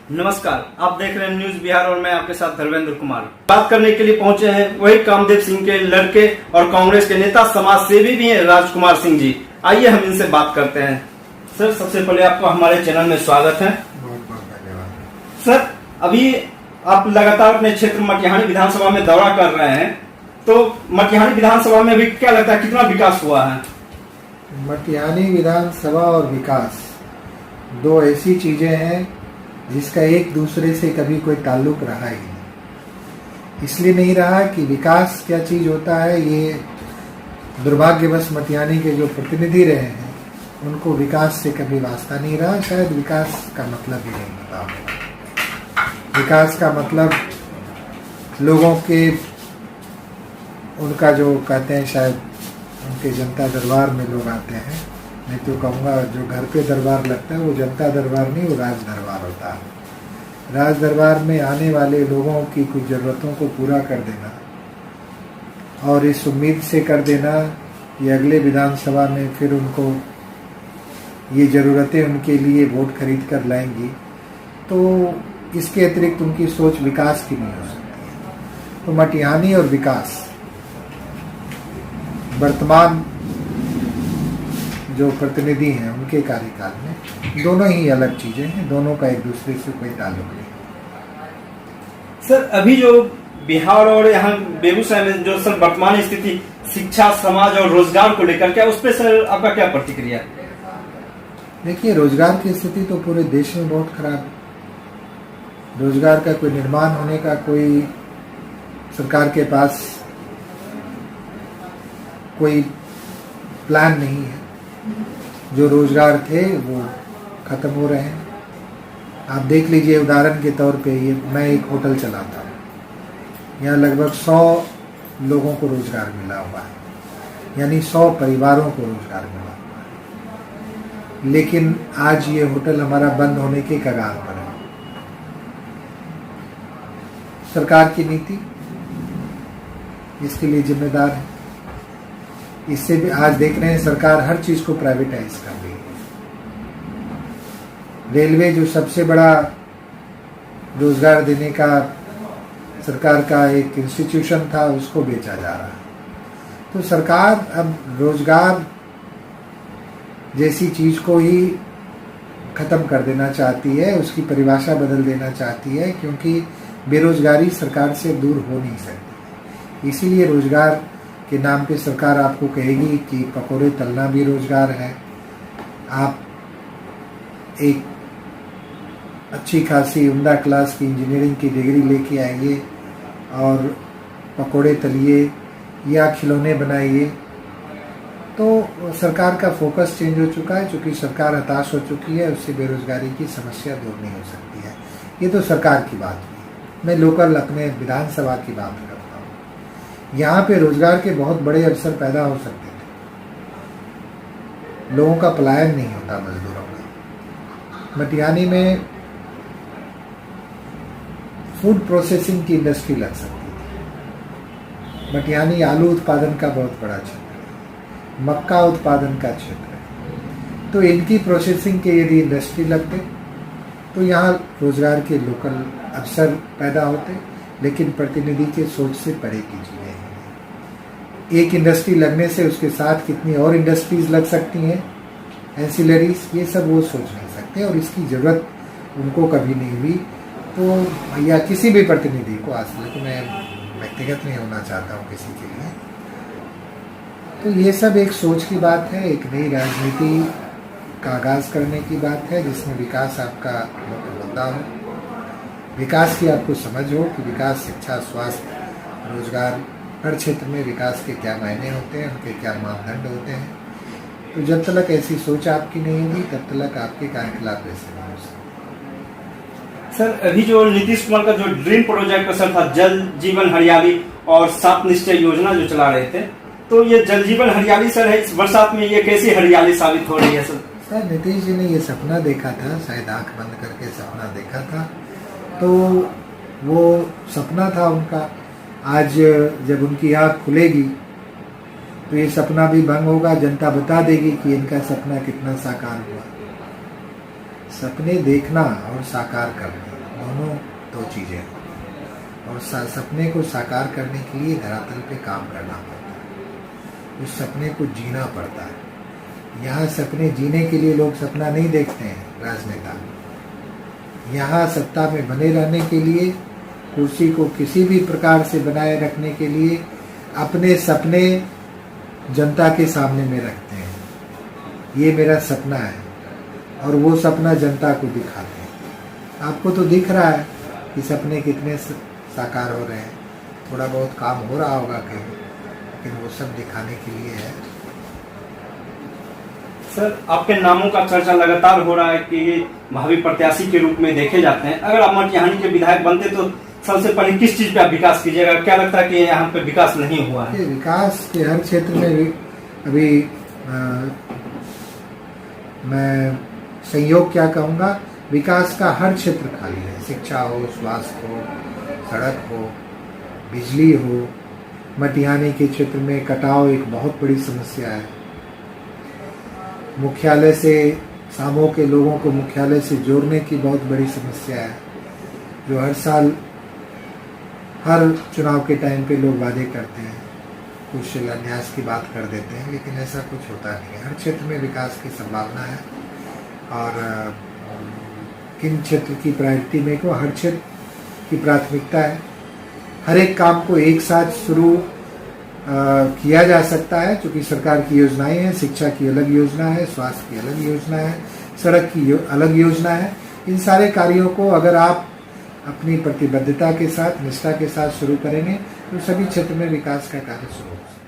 नमस्कार, आप देख रहे हैं न्यूज बिहार और मैं आपके साथ धर्मेंद्र कुमार। बात करने के लिए पहुंचे हैं वही कामदेव सिंह के लड़के और कांग्रेस के नेता समाज सेवी भी हैं राजकुमार सिंह जी। आइए हम इनसे बात करते हैं। सर, सबसे पहले आपका हमारे चैनल में स्वागत है। बहुत बहुत धन्यवाद। सर, अभी आप लगातार अपने क्षेत्र मटिहानी विधानसभा में दौरा कर रहे हैं, तो मटिहानी विधानसभा में अभी क्या लगता है कितना विकास हुआ है? मटिहानी विधानसभा और विकास दो ऐसी चीजें हैं जिसका एक दूसरे से कभी कोई ताल्लुक रहा ही नहीं। इसलिए नहीं रहा कि विकास क्या चीज होता है, ये दुर्भाग्यवश मटिहानी के जो प्रतिनिधि रहे हैं उनको विकास से कभी वास्ता नहीं रहा। शायद विकास का मतलब ही नहीं पता होगा। विकास का मतलब लोगों के उनका जो कहते हैं, शायद उनके जनता दरबार में लोग आते हैं। मैं तो कहूँगा जो घर पे दरबार लगता है वो जनता दरबार नहीं, वो राज दरबार होता है। राज दरबार में आने वाले लोगों की कुछ ज़रूरतों को पूरा कर देना और इस उम्मीद से कर देना कि अगले विधानसभा में फिर उनको ये ज़रूरतें उनके लिए वोट खरीद कर लाएंगी, तो इसके अतिरिक्त उनकी सोच विकास की नहीं हो सकती है। तो मटिहानी और विकास वर्तमान जो प्रतिनिधि हैं उनके कार्यकाल में दोनों ही अलग चीजें हैं, दोनों का एक दूसरे से कोई ताल्लुक नहीं। सर, अभी जो बिहार और यहाँ बेगूसराय में जो सर वर्तमान स्थिति शिक्षा, समाज और रोजगार को लेकर, क्या उस पर सर आपका क्या प्रतिक्रिया है? देखिए, रोजगार की स्थिति तो पूरे देश में बहुत खराब है। रोजगार का कोई निर्माण होने का कोई सरकार के पास कोई प्लान नहीं है। जो रोजगार थे वो खत्म हो रहे हैं। आप देख लीजिए, उदाहरण के तौर पे ये मैं एक होटल चलाता हूँ, यहाँ लगभग 100 लोगों को रोजगार मिला हुआ है, यानी 100 परिवारों को रोजगार मिला हुआ है। लेकिन आज ये होटल हमारा बंद होने के कगार पर है। सरकार की नीति इसके लिए जिम्मेदार है। इससे भी आज देख रहे हैं सरकार हर चीज को प्राइवेटाइज कर रही है। रेलवे जो सबसे बड़ा रोजगार देने का सरकार का एक इंस्टीट्यूशन था, उसको बेचा जा रहा है। तो सरकार अब रोजगार जैसी चीज को ही खत्म कर देना चाहती है, उसकी परिभाषा बदल देना चाहती है, क्योंकि बेरोजगारी सरकार से दूर हो नहीं सकती। इसीलिए रोजगार के नाम पे सरकार आपको कहेगी कि पकोड़े तलना भी रोजगार है। आप एक अच्छी खासी उम्दा क्लास की इंजीनियरिंग की डिग्री लेके आइए और पकोड़े तलिए या खिलौने बनाइए। तो सरकार का फोकस चेंज हो चुका है। चूँकि सरकार हताश हो चुकी है, उससे बेरोजगारी की समस्या दूर नहीं हो सकती है। ये तो सरकार की बात हुई। मैं लोकल अपने विधानसभा की बात करता हूँ। यहाँ पे रोजगार के बहुत बड़े अवसर पैदा हो सकते थे। लोगों का पलायन नहीं होता मजदूरों का। मटिहानी में फूड प्रोसेसिंग की इंडस्ट्री लग सकती थी। मटिहानी आलू उत्पादन का बहुत बड़ा क्षेत्र है, मक्का उत्पादन का क्षेत्र है। तो इनकी प्रोसेसिंग के यदि इंडस्ट्री लगते तो यहाँ रोजगार के लोकल अवसर पैदा होते। लेकिन प्रतिनिधि के सोच से परे की चीजें हैं। एक इंडस्ट्री लगने से उसके साथ कितनी और इंडस्ट्रीज लग सकती हैं, एंसिलरीज, ये सब वो सोच नहीं सकते और इसकी जरूरत उनको कभी नहीं हुई। तो या किसी भी प्रतिनिधि को, आज तक मैं व्यक्तिगत नहीं होना चाहता हूँ किसी के लिए, तो ये सब एक सोच की बात है, एक नई राजनीति का आगाज करने की बात है, जिसमें विकास आपका मुख्य मुद्दा हो, विकास की आपको समझ हो कि विकास, शिक्षा, स्वास्थ्य, रोजगार, हर क्षेत्र में विकास के क्या मायने होते हैं, उनके क्या मापदंड होते हैं। तो जब तक ऐसी सोच आपकी नहीं होगी तब तक आपके कार्यकलाप ऐसे नहीं हो सकते। सर, अभी जो नीतीश कुमार का जो ड्रीम प्रोजेक्ट सर था, जल जीवन हरियाली और 7 निश्चय योजना जो चला रहे थे, तो ये जल जीवन हरियाली सर है, इस बरसात में ये कैसी हरियाली साबित हो रही है सर? सर, नीतीश जी ने ये सपना देखा था, शायद आंख बंद करके सपना देखा था, तो वो सपना था उनका। आज जब उनकी आँख खुलेगी तो ये सपना भी भंग होगा। जनता बता देगी कि इनका सपना कितना साकार हुआ। सपने देखना और साकार करना दोनों दो चीज़ें हैं। और सपने को साकार करने के लिए धरातल पे काम करना पड़ता है, उस सपने को जीना पड़ता है। यहाँ सपने जीने के लिए लोग सपना नहीं देखते हैं राजनेता। यहाँ सत्ता में बने रहने के लिए, कुर्सी को किसी भी प्रकार से बनाए रखने के लिए अपने सपने जनता के सामने में रखते हैं। ये मेरा सपना है और वो सपना जनता को दिखाते हैं। आपको तो दिख रहा है कि सपने कितने साकार हो रहे हैं, थोड़ा बहुत काम हो रहा होगा कहीं, लेकिन वो सब दिखाने के लिए है। सर, आपके नामों का चर्चा लगातार हो रहा है कि भावी प्रत्याशी के रूप में देखे जाते हैं। अगर आप मटिहानी के विधायक बनते तो सबसे पहले किस चीज पे आप विकास कीजिएगा? क्या लगता है कि यहाँ पे विकास नहीं हुआ है? विकास के हर क्षेत्र में भी अभी मैं संयोग क्या कहूँगा, विकास का हर क्षेत्र खाली है। शिक्षा हो, स्वास्थ्य हो, सड़क हो, बिजली हो। मटिहानी के क्षेत्र में कटाव एक बहुत बड़ी समस्या है। मुख्यालय से सामो के लोगों को मुख्यालय से जोड़ने की बहुत बड़ी समस्या है, जो हर साल हर चुनाव के टाइम पे लोग वादे करते हैं, कुछ शिलान्यास की बात कर देते हैं, लेकिन ऐसा कुछ होता नहीं है। हर क्षेत्र में विकास की संभावना है और किन क्षेत्र की प्रायोरिटी में को हर क्षेत्र की प्राथमिकता है। हर एक काम को एक साथ शुरू किया जा सकता है, क्योंकि सरकार की योजनाएं हैं। शिक्षा की अलग योजना है, स्वास्थ्य की अलग योजना है, सड़क की अलग योजना है। इन सारे कार्यों को अगर आप अपनी प्रतिबद्धता के साथ, निष्ठा के साथ शुरू करेंगे तो सभी क्षेत्र में विकास का कार्य शुरू हो सकता है।